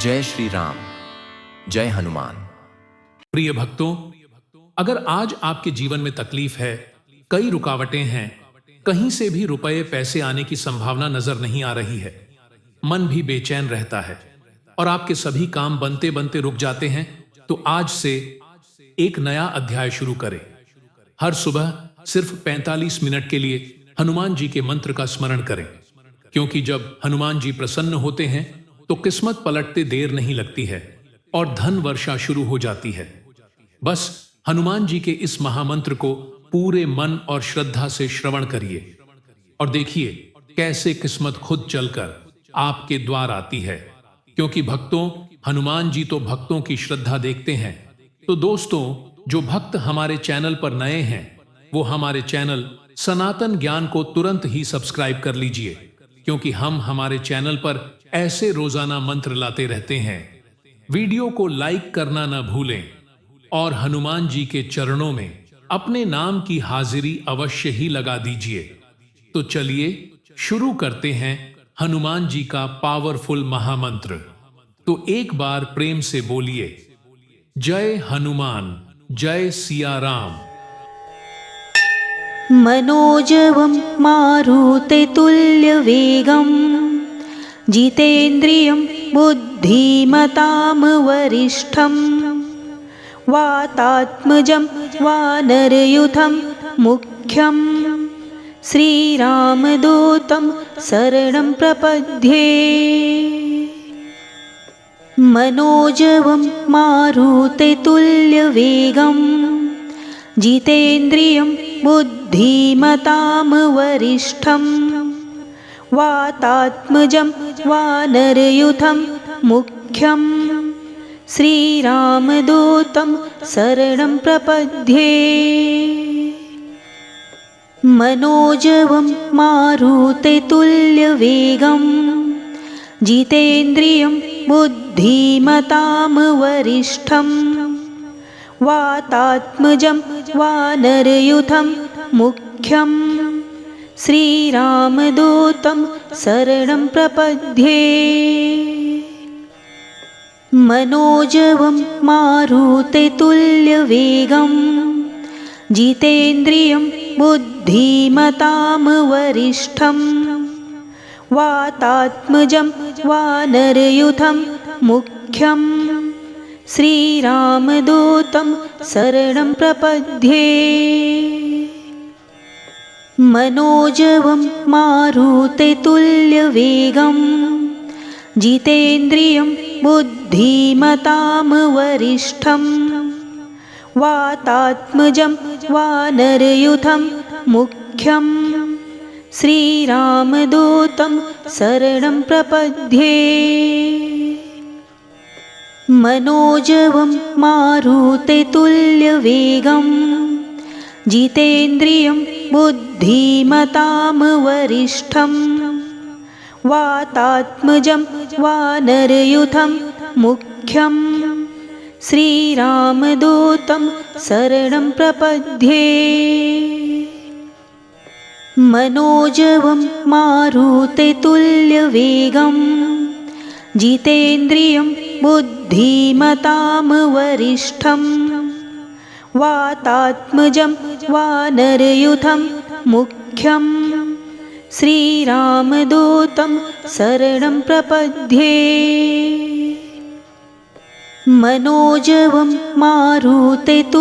जय श्री राम, जय हनुमान। प्रिय भक्तों, अगर आज आपके जीवन में तकलीफ है, कई रुकावटें हैं, कहीं से भी रुपए पैसे आने की संभावना नजर नहीं आ रही है, मन भी बेचैन रहता है और आपके सभी काम बनते बनते रुक जाते हैं, तो आज से एक नया अध्याय शुरू करें। हर सुबह सिर्फ 45 मिनट के लिए हनुमान जी के मंत्र का स्मरण करें, क्योंकि जब हनुमान जी प्रसन्न होते हैं तो किस्मत पलटते देर नहीं लगती है और धन वर्षा शुरू हो जाती है। बस हनुमान जी के इस महामंत्र को पूरे मन और श्रद्धा से श्रवण करिए और देखिए कैसे किस्मत खुद चलकर आपके द्वार आती है, क्योंकि भक्तों, हनुमान जी तो भक्तों की श्रद्धा देखते हैं। तो दोस्तों, जो भक्त हमारे चैनल पर नए हैं वो हमारे चैनल सनातन ज्ञान को तुरंत ही सब्सक्राइब कर लीजिए, क्योंकि हम हमारे चैनल पर ऐसे रोजाना मंत्र लाते रहते हैं। वीडियो को लाइक करना ना भूलें और हनुमान जी के चरणों में अपने नाम की हाजिरी अवश्य ही लगा दीजिए। तो चलिए शुरू करते हैं हनुमान जी का पावरफुल महामंत्र। तो एक बार प्रेम से बोलिए, जय हनुमान, जय सिया राम। मनोजवं मारुततुल्यवेगं जितेन्द्रियं बुद्धिमतां वरिष्ठं वातात्मजं वानरयूथं मुख्यं श्रीरामदूतं शरणं प्रपद्ये। मनोजवं मारुततुल्यवेगं जितेन्द्रियं बुद्धिमतां वरिष्ठं वातात्मजं वानरयूथं मुख्यं श्रीरामदूतं शरणं प्रपद्ये। मनोजवं मारुततुल्यवेगं जितेन्द्रियं बुद्धिमतां वरिष्ठं वातात्मजं वानरयूथं मुख्यं श्रीरामदूतं शरणं प्रपद्ये। मनोजवं मारुततुल्यवेगं जितेन्द्रियं बुद्धिमतां वरिष्ठं वातात्मजं वानरयूथं मुख्यं श्रीरामदूतं शरणं प्रपद्ये। मनोजवं मारुततुल्यवेगं जितेन्द्रियं बुद्धिमतां वरिष्ठं वातात्मजं वानरयूथं मुख्यं श्रीरामदूतं शरणं प्रपद्ये। मनोजवं मारुततुल्यवेगं जितेन्द्रियं बुद्धिमतां वरिष्ठं वातात्मजं वानरयूथं मुख्यं श्रीरामदूतं शरणं प्रपद्ये। मनोजवं मारुततुल्यवेगं जितेन्द्रियं बुद्धिमतां वरिष्ठं वातात्मजं वानरयूथं मुख्यं श्रीरामदूतं शरणं प्रपद्ये। मनोजवं मारुततुल्यवेगं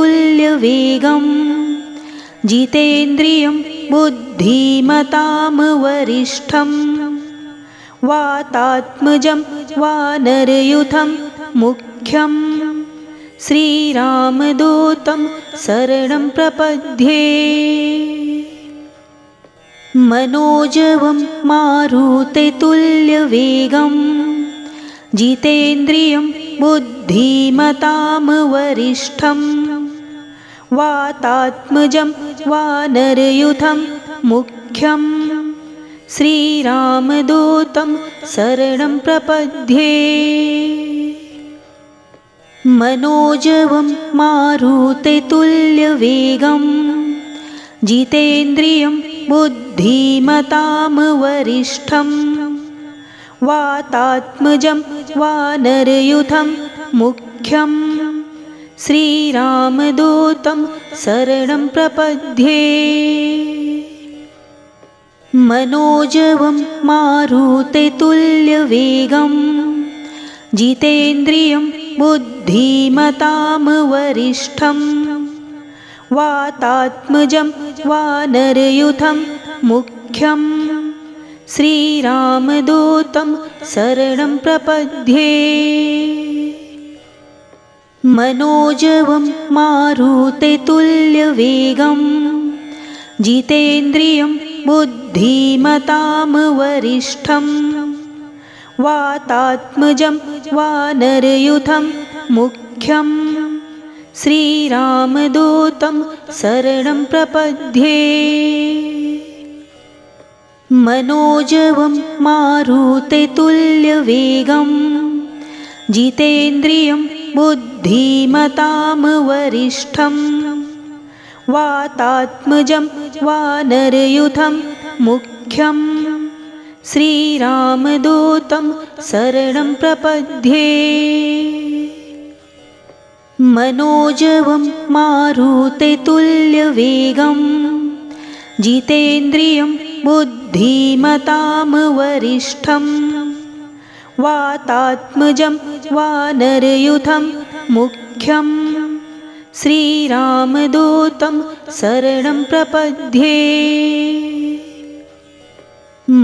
जितेन्द्रियं बुद्धिमतां वरिष्ठं वातात्मजं वानरयूथं मुख्यं श्रीरामदूतं शरणं प्रपद्ये। मनोजवं मारुततुल्यवेगं जितेन्द्रियं बुद्धिमतां वरिष्ठं वातात्मजं वानरयूथं मुख्यं श्रीरामदूतं शरणं प्रपद्ये। मनोजवं मारुततुल्यवेगं जितेन्द्रियं बुद्धिमतां वरिष्ठं वातात्मजं वानरयूथं मुख्यं श्रीरामदूतं शरणं प्रपद्ये। मनोजवं मारुततुल्यवेगं जितेन्द्रियं बुद्धिमतां वरिष्ठं वातात्मजं वानरयूथं मुख्यं श्रीरामदूतं शरणं प्रपद्ये। मनोजवं मारुततुल्यवेगं जितेन्द्रियं बुद्धिमतां वरिष्ठं वातात्मजं वानरयूथं मुख्यं श्रीरामदूतं शरणं प्रपद्ये। मनोजवं मारुततुल्यवेगं जितेन्द्रियं बुद्धिमतां वरिष्ठं वातात्मजं वानरयूथं मुख्यं श्रीरामदूतं शरणं प्रपद्ये। मनोजवं मारुततुल्यवेगं जितेन्द्रियं बुद्धिमतां वरिष्ठं वातात्मजं वानरयूथं मुख्यं श्रीरामदूतं शरणं प्रपद्ये।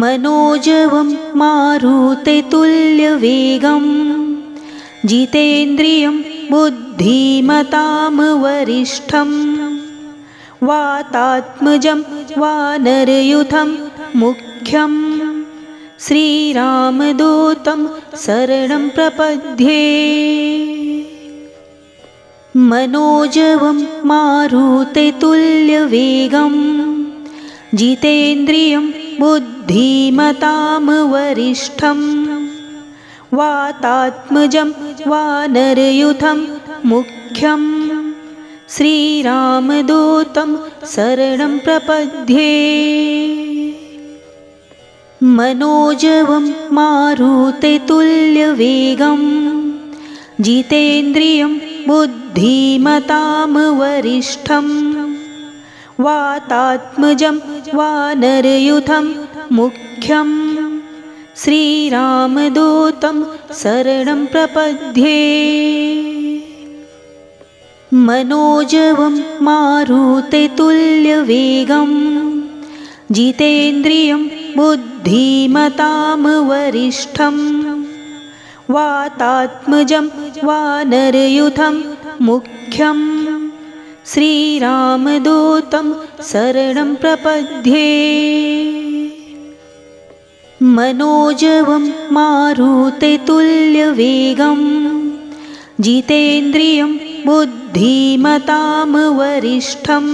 मनोजवं मारुततुल्यवेगं जितेन्द्रियं बुद्धिमतां वरिष्ठं वातात्मजं वानरयूथं मुख्यं श्रीरामदूतं शरणं प्रपद्ये। मनोजवं मारुततुल्यवेगं जितेन्द्रियं बुद्धिमतां वरिष्ठं वातात्मजं वानरयूथं मुख्यं श्रीरामदूतं शरणं प्रपद्ये। मनोजवं मारुततुल्यवेगं जितेन्द्रियं बुद्धिमतां वरिष्ठं वातात्मजं वानरयूथं मुख्यं श्रीरामदूतं शरणं प्रपद्ये। मनोजवं मारुततुल्यवेगं जितेन्द्रियं बुद्धिमतां वरिष्ठं वातात्मजं वानरयूथं मुख्यं श्रीरामदूतं शरणं प्रपद्ये। मनोजवं मारुततुल्यवेगं जितेन्द्रियं बुद्धिमतां वरिष्ठं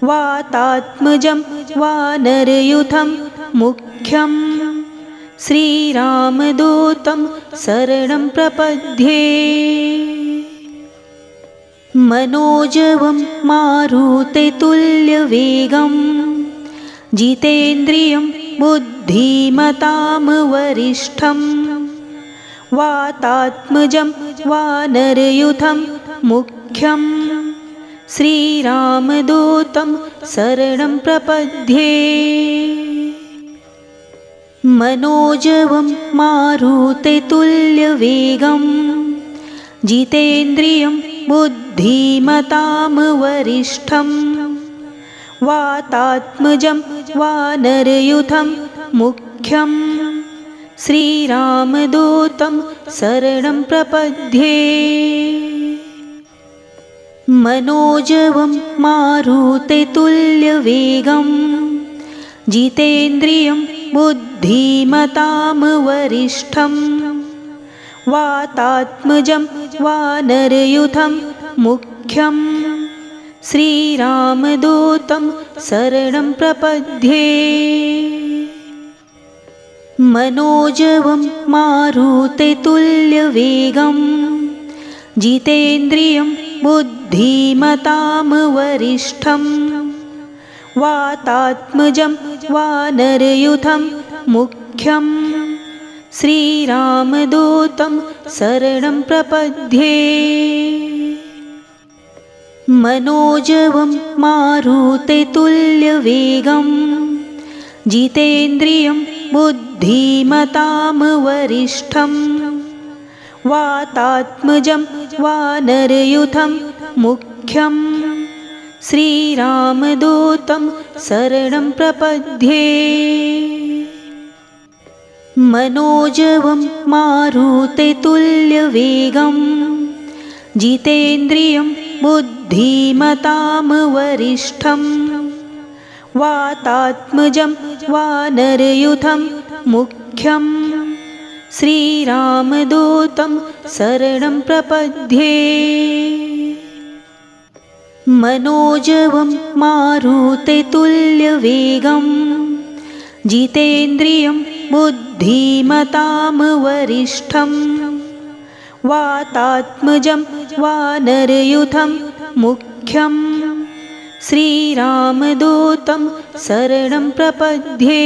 वातात्मजं वानरयूथं मुख्यं श्रीरामदूतं शरणं प्रपद्ये। मनोजवं मारुततुल्यवेगं जितेन्द्रियं बुद्धिमतां वरिष्ठं वातात्मजं वानरयूथं मुख्यं श्रीरामदूतं शरणं प्रपद्ये। मनोजवं मारुततुल्यवेगं जितेन्द्रियं बुद्धिमतां वरिष्ठं वातात्मजं वानरयूथं मुख्यं श्रीरामदूतं शरणं प्रपद्ये। मनोजवं मारुततुल्यवेगं जितेन्द्रियं बुद्धिमतां वरिष्ठं वातात्मजं वानरयूथं मुख्यं श्रीरामदूतं शरणं प्रपद्ये। मनोजवं मारुततुल्यवेगं जितेन्द्रियं बुद्धिमतां वरिष्ठं वातात्मजं वानरयूथं मुख्यं श्रीरामदूतं शरणं प्रपद्ये मनोजवं मारुततुल्यवेगं जितेन्द्रियं बुद्धिमतां वरिष्ठं वातात्मजं वानरयूथं मुख्यं श्रीरामदूतं शरणं प्रपद्ये मनोजवं मारुततुल्यवेगं जितेन्द्रियं बुद्धिमतां वरिष्ठं वातात्मजं वानरयूथं मुख्यं श्रीरामदूतं शरणं प्रपद्ये मनोजवं मारुततुल्यवेगं जितेन्द्रियं बुद्धिमतां वरिष्ठं वातात्मजं वानरयूथं मुख्यं श्रीरामदूतं शरणं प्रपद्ये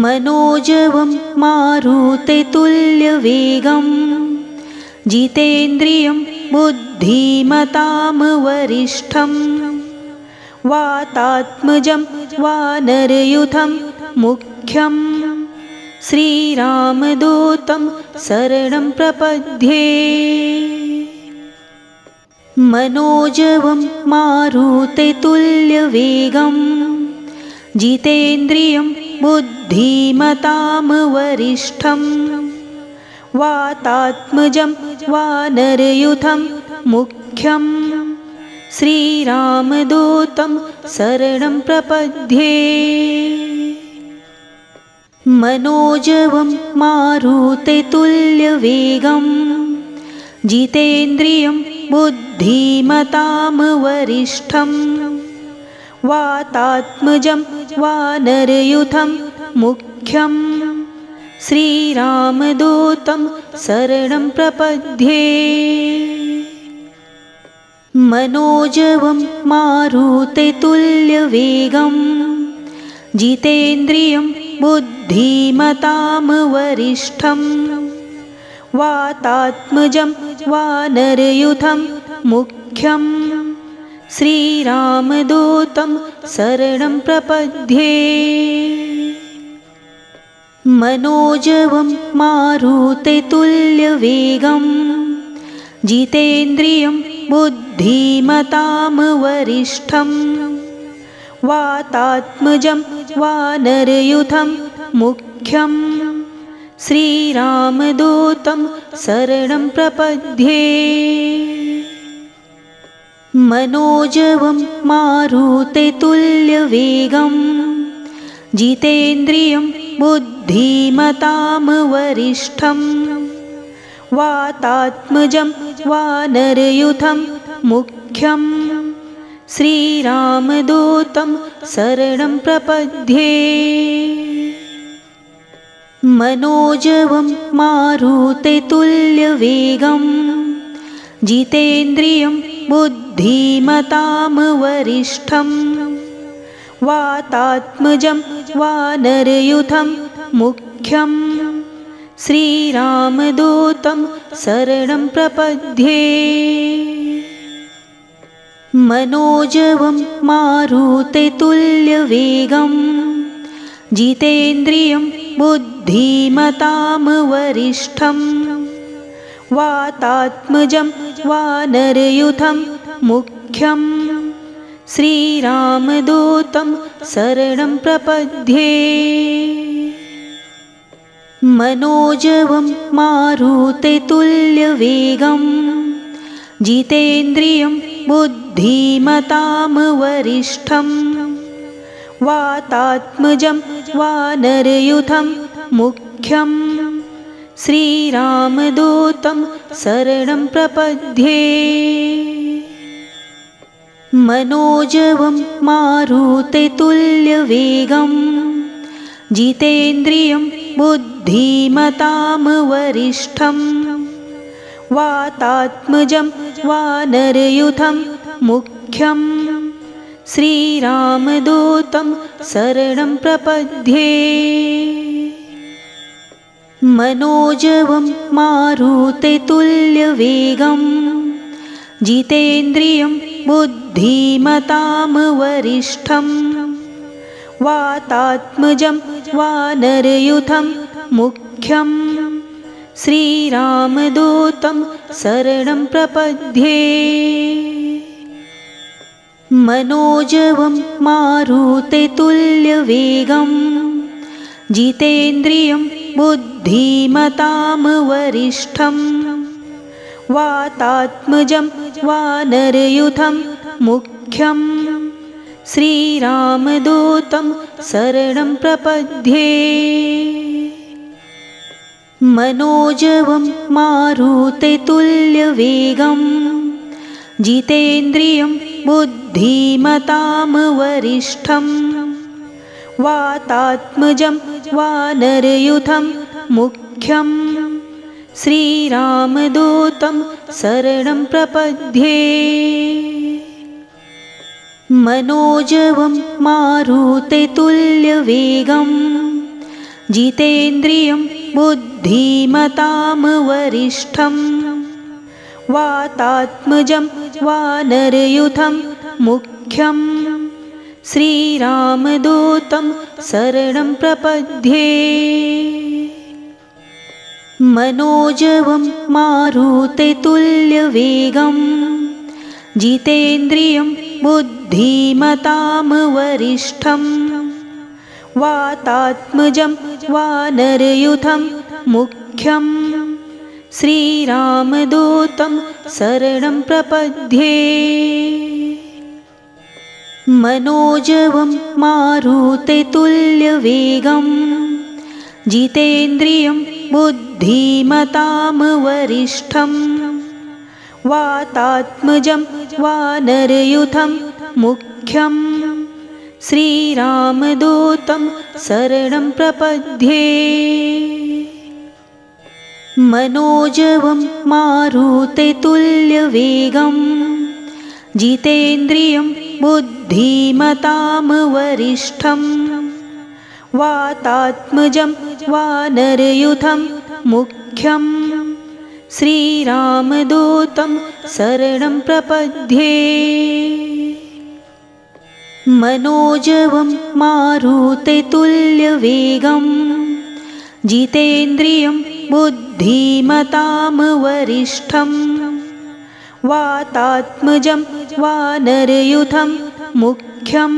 मनोजवं मारुततुल्यवेगं जितेन्द्रियं बुद्धिमतां वरिष्ठं वातात्मजं वानरयूथं मुख्यं श्रीरामदूतं शरणं प्रपद्ये मनोजवं मारुततुल्यवेगं जितेन्द्रियं बुद्धिमतां वरिष्ठं वातात्मजं वानरयूथं मुख्यं श्रीरामदूतं शरणं प्रपद्ये मनोजवं मारुततुल्यवेगं जितेन्द्रियं बुद्धिमतां वरिष्ठं वातात्मजं वानरयूथं मुख्यं श्रीरामदूतं शरणं प्रपद्ये मनोजवं मारुततुल्यवेगं जितेन्द्रियं बुद्धिमतां वरिष्ठं वातात्मजं वानरयूथं मुख्यं श्रीरामदूतं शरणं प्रपद्ये मनोजवं मारुततुल्यवेगं जितेन्द्रियं बुद्धिमतां वरिष्ठं वातात्मजं वानरयूथं मुख्यं श्रीरामदूतं शरणं प्रपद्ये मनोजवं मारुततुल्यवेगं जितेन्द्रियं बुद्धिमतां वरिष्ठं वातात्मजं वानरयूथं मुख्यं श्रीरामदूतं शरणं प्रपद्ये मनोजवं मारुततुल्यवेगं जितेन्द्रियं बुद्धिमतां वरिष्ठं वातात्मजं वानरयूथं मुख्यं श्रीरामदूतं शरणं प्रपद्ये मनोजवं मारुततुल्यवेगं जितेन्द्रियं बुद्धिमतां वरिष्ठं वातात्मजं वानरयूथं मुख्यं श्रीरामदूतं शरणं प्रपद्ये मनोजवं मारुततुल्यवेगं जितेन्द्रियं बुद्धिमतां वरिष्ठं वातात्मजं वानरयूथं मुख्यं श्रीरामदूतं शरणं प्रपद्ये मनोजवं मारुततुल्यवेगं जितेन्द्रियं बुद्धिमतां वरिष्ठं वातात्मजं वानरयूथं मुख्यं श्रीरामदूतं शरणं प्रपद्ये। मनोजवं मारुतेतुल्यवेगं जितेन्द्रियं बुद्धिमतां वरिष्ठं वातात्मजं वानरयूथं मुख्यं श्रीरामदूतं शरणं प्रपद्ये। मनोजवं मारुतेतुल्यवेगं जितेन्द्रियं बुद्धिमतां वरिष्ठं वातात्मजं वानरयूथं मुख्यं श्रीरामदूतं शरणं प्रपद्ये। मनोजवं मारुतेतुल्यवेगं जितेन्द्रियं बुद्धिमतां वरिष्ठं वातात्मजं वानरयूथं मुख्यं श्रीरामदूतं शरणं प्रपद्ये। मनोजवं मारुतेतुल्यवेगं जितेन्द्रियं बुद्धिमतां वरिष्ठं वातात्मजं वानरयूथं मुख्यं श्रीरामदूतं शरणं प्रपद्ये। मनोजवं मारुतेतुल्यवेगं जितेन्द्रियं बुद्धिमतां वरिष्ठं वातात्मजं वानरयूथं मुख्यं श्रीरामदूतं शरणं प्रपद्ये। मनोजवं मारुतेतुल्यवेगं जितेन्द्रियं बुद्धिमतां वरिष्ठं वातात्मजं वानरयूथं मुख्यं श्रीरामदूतं शरणं प्रपद्ये। मनोजवं मारुतेतुल्यवेगं जितेन्द्रियं बुद्धिमतां वरिष्ठं वातात्मजं वानरयूथं मुख्यं श्रीरामदूतं शरणं प्रपद्ये। मनोजवं मारुतेतुल्यवेगं जितेन्द्रियं बुद्धिमतां वरिष्ठं वातात्मजं वानरयूथं मुख्यं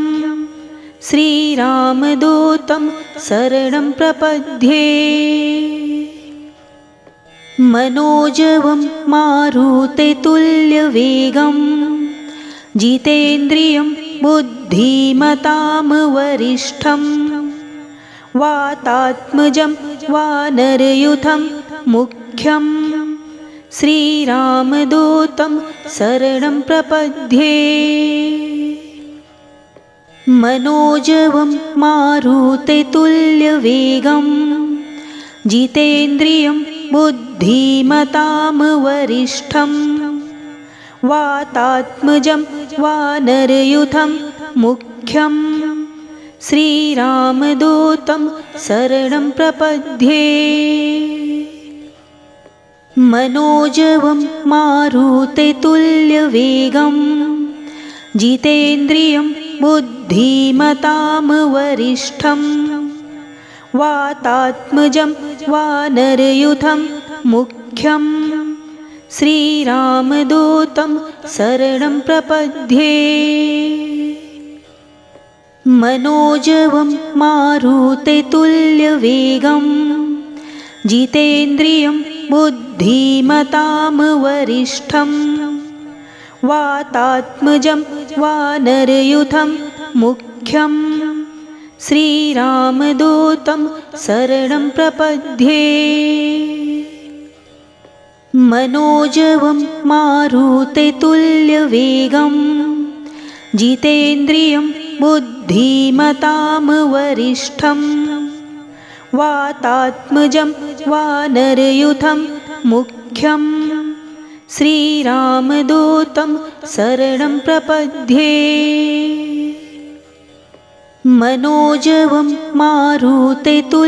श्रीरामदूतं शरणं प्रपद्ये। मनोजवं मारुतेतुल्यवेगं जितेन्द्रियं बुद्धिमतां वरिष्ठं वातात्मजं वानरयूथं मुख्यं श्रीरामदूतं शरणं प्रपद्ये। मनोजवं मारुतेतुल्यवेगं जितेन्द्रियं बुद्धिमतां वरिष्ठं वातात्मजं वानरयूथं मुख्यं श्रीरामदूतं शरणं प्रपद्ये। मनोजवं मारुतेतुल्यवेगं जितेन्द्रियं बुद्धिमतां वरिष्ठं वातात्मजं वानरयूथं मुख्यं श्रीरामदूतं शरणं प्रपद्ये। मनोजवं मारुतेतुल्यवेगं जितेन्द्रियं बुद्धिमतां वरिष्ठं वातात्मजं वानरयूथं मुख्यं श्रीरामदूतं शरणं प्रपद्ये। मनोजवं मारुतेतुल्यवेगं जितेन्द्रियं बुद्धिमतां वरिष्ठं वातात्मजं वानरयूथं मुख्यं श्रीरामदूतं शरणं प्रपद्ये। मनोजवं मारुतेतुल्यवेगं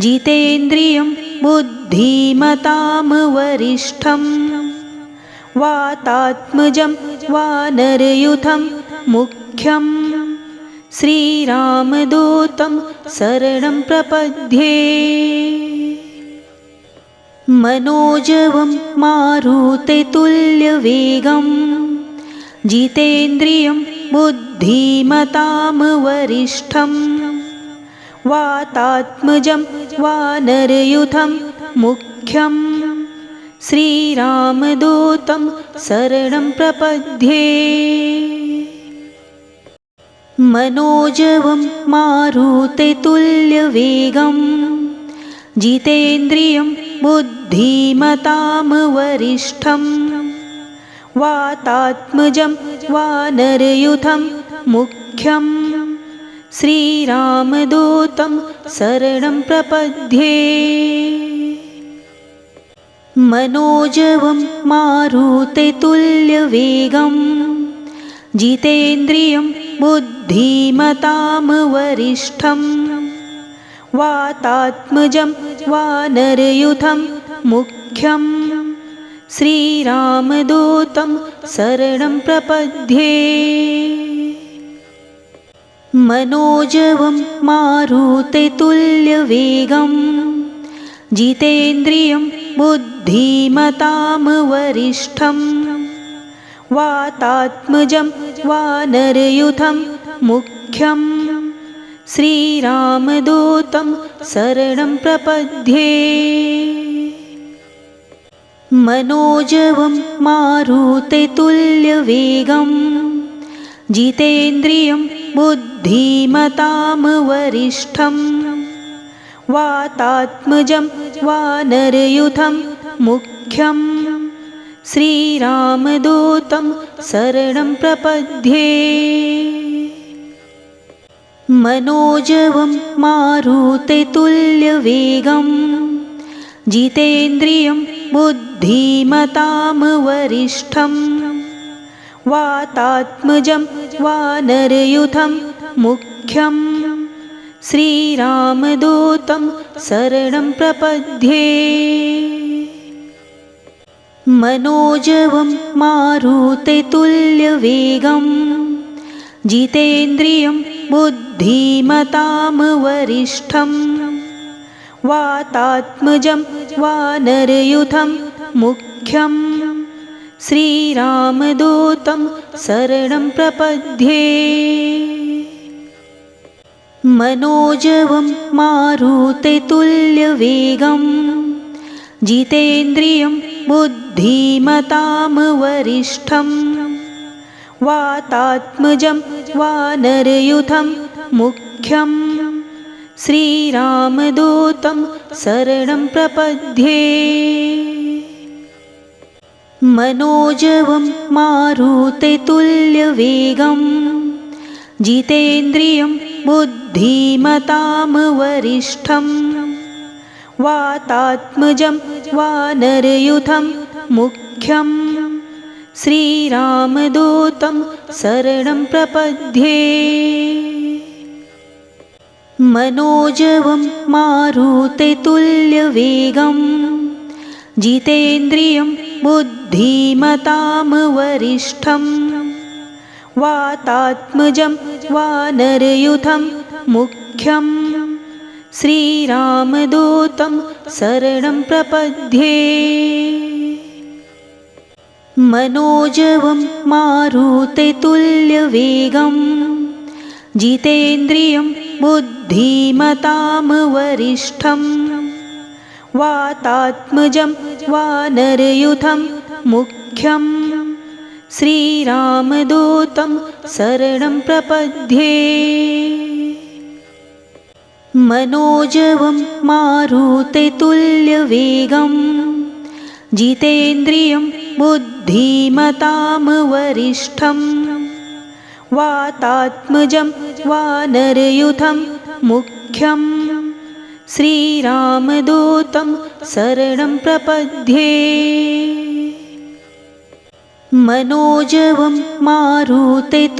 जितेन्द्रियं बुद्धिमतां वरिष्ठं वातात्मजं वानरयूथं मुख्यं श्रीरामदूतं शरणं प्रपद्ये मनोजवं मारुततुल्यवेगं जितेन्द्रियं बुद्धिमतां वरिष्ठं वातात्मजं वानरयूथं मुख्यं श्रीरामदूतं शरणं प्रपद्ये मनोजवं मारुततुल्यवेगं जितेन्द्रियं बुद्धिमतां वरिष्ठं वातात्मजं वानरयूथं मुख्यं श्रीरामदूतं शरणं प्रपद्ये मनोजवं मारुततुल्यवेगं जितेन्द्रियं बुद्धिमतां वरिष्ठं वातात्मजं वानरयूथं मुख्यं श्रीरामदूतं शरणं प्रपद्ये मनोजवं मारुततुल्यवेगं जितेन्द्रियं बुद्धिमतां वरिष्ठं वातात्मजं वानरयूथं मुख्यं श्रीरामदूतं शरणं प्रपद्ये मनोजवं मारुततुल्यवेगं जितेन्द्रियं बुद्धिमतां वरिष्ठं वातात्मजं वानरयूथं मुख्यं श्रीरामदूतं शरणं प्रपद्ये मनोजवं मारुततुल्यवेगं जितेन्द्रियं बुद्धिमतां वरिष्ठं वातात्मजं वानरयूथं मुख्यं श्रीरामदूतं शरणं प्रपद्ये मनोजवं मारुततुल्यवेगं जितेन्द्रियं बुद्धिमतां वरिष्ठं वातात्मजं वानरयूथं मुख्यं श्रीरामदूतं शरणं प्रपद्ये मनोजवं मारुततुल्यवेगं जितेन्द्रियं बुद्धिमतां वरिष्ठं वातात्मजं वानरयूथं मुख्यं श्रीरामदूतं शरणं प्रपद्ये मनोजवं मारुततुल्यवेगं जितेन्द्रियं बुद्धिमतां वरिष्ठं वातात्मजं वानरयूथं मुख्यं श्रीरामदूतं शरणं प्रपद्ये मनोजवं मारुततुल्यवेगं जितेन्द्रियं बुद्धिमतां वरिष्ठं वातात्मजं वानरयूथं मुख्यं श्रीरामदूतं शरणं प्रपद्ये मनोजवं मारुततुल्यवेगं जितेन्द्रियं बुद्धिमतां वरिष्ठं वातात्मजं वानरयूथं मुख्यं श्रीरामदूतं शरणं प्रपद्ये मनोजवं मारुततुल्यवेगं जितेन्द्रियं बुद्धिमतां वरिष्ठं वातात्मजं वानरयूथं मुख्यं श्रीरामदूतं शरणं प्रपद्ये मनोजवं मारुततुल्यवेगं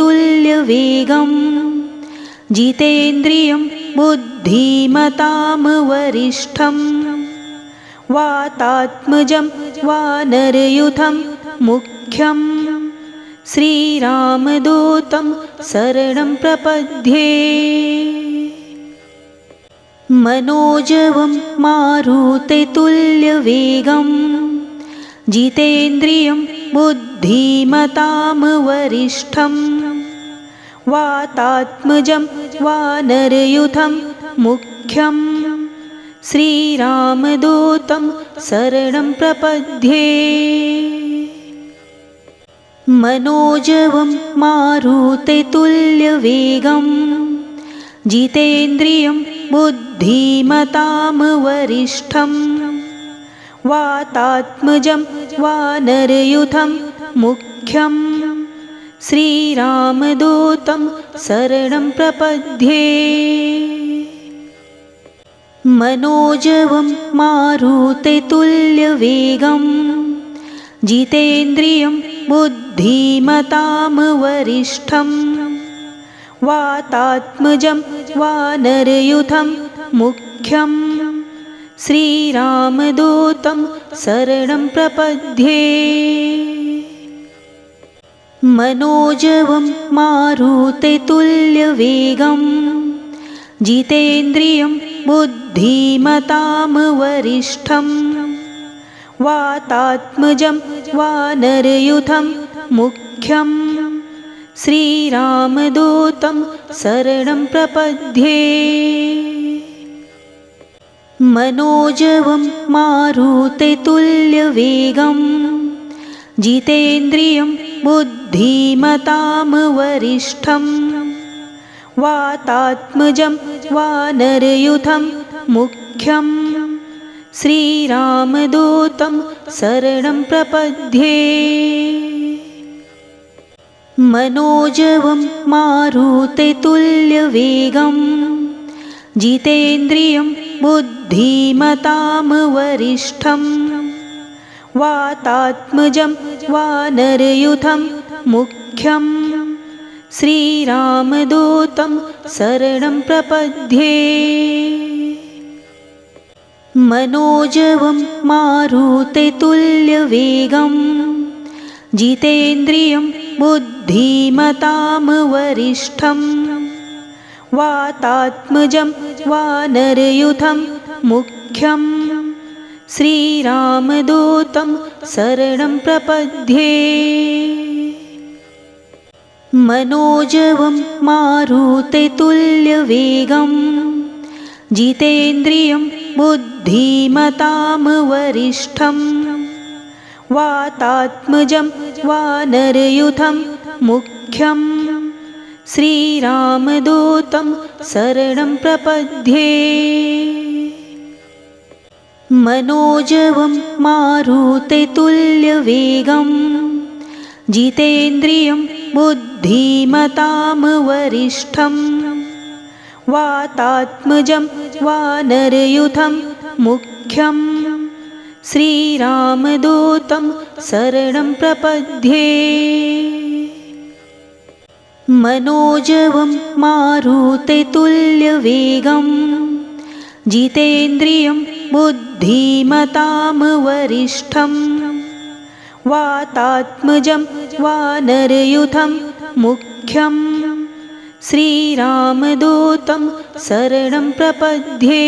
जितेन्द्रियं बुद्धिमतां वरिष्ठं वातात्मजं वानरयूथं मुख्यं श्रीरामदूतं शरणं प्रपद्ये। मनोजवं मारुततुल्यवेगं जितेन्द्रियं बुद्धिमतां वरिष्ठं वातात्मजं वानरयूथं मुख्यं श्रीरामदूतं शरणं प्रपद्ये। मनोजवं मारुततुल्यवेगं जितेन्द्रियं बुद्धिमतां वरिष्ठं वातात्मजं वानरयूथं मुख्यं श्रीरामदूतं शरणं प्रपद्ये। मनोजवं मारुततुल्यवेगं जितेन्द्रियं बुद्धिमतां वरिष्ठं वातात्मजं वानरयूथं मुख्यं श्रीरामदूतं शरणं प्रपद्ये। मनोजवं मारुततुल्यवेगं जितेन्द्रियं बुद्धिमतां वरिष्ठं वातात्मजं वानरयूथं मुख्यं श्रीरामदूतं शरणं प्रपद्ये। मनोजवं मारुततुल्यवेगं जितेन्द्रियं बुद्धिमतां वरिष्ठं वातात्मजं वानरयूथं मुख्यं श्रीरामदूतं शरणं प्रपद्ये। मनोजवं मारुततुल्यवेगं जितेन्द्रियं बुद्धिमतां वरिष्ठं वातात्मजं वानरयूथं मुख्यं श्रीरामदूतं शरणं प्रपद्ये। मनोजवं मारुततुल्यवेगं जितेन्द्रियं बुद्धिमतां वरिष्ठं वातात्मजं वानरयूथं मुख्यं श्रीरामदूतं शरणं प्रपद्ये। मनोजवं मारुततुल्यवेगं जितेन्द्रियं बुद्धिमतां वरिष्ठं वातात्मजं वानरयूथं मुख्यं श्रीरामदूतं शरणं प्रपद्ये। मनोजवं मारुततुल्यवेगं जितेन्द्रियं बुद्धिमतां वरिष्ठं वातात्मजं वानरयूथं मुख्यं श्रीरामदूतं शरणं प्रपद्ये। मनोजवं मारुततुल्यवेगं जितेन्द्रियं बुद्धिमतां वरिष्ठं वातात्मजं वानरयूथं मुख्यं श्रीरामदूतं शरणं प्रपद्ये।